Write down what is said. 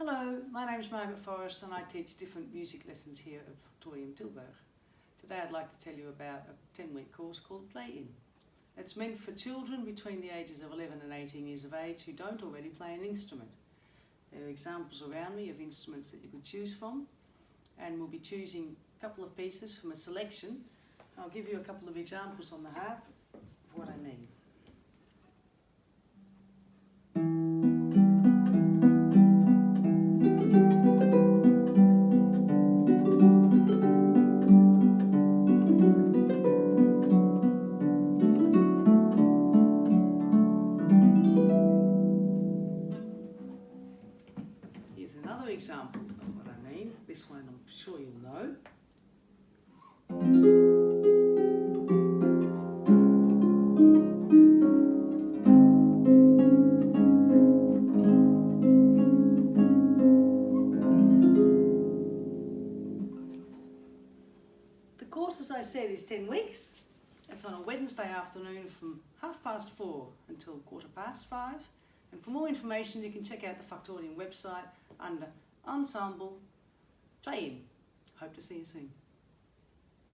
Hello, my name is Margaret Forrest and I teach different music lessons here at Factorium Tilburg. Today I'd like to tell you about a 10-week course called Play-In. It's meant for children between the ages of 11 and 18 years of age who don't already play an instrument. There are examples around me of instruments that you could choose from, and we'll be choosing a couple of pieces from a selection. I'll give you a couple of examples on the harp of what I mean. Here's another example of what I mean. This one I'm sure you'll know. The course, as I said, is 10 weeks. It's on a Wednesday afternoon from 4:30 until 5:15. And for more information, you can check out the Factorium website under Ensemble Play-In. Hope to see you soon.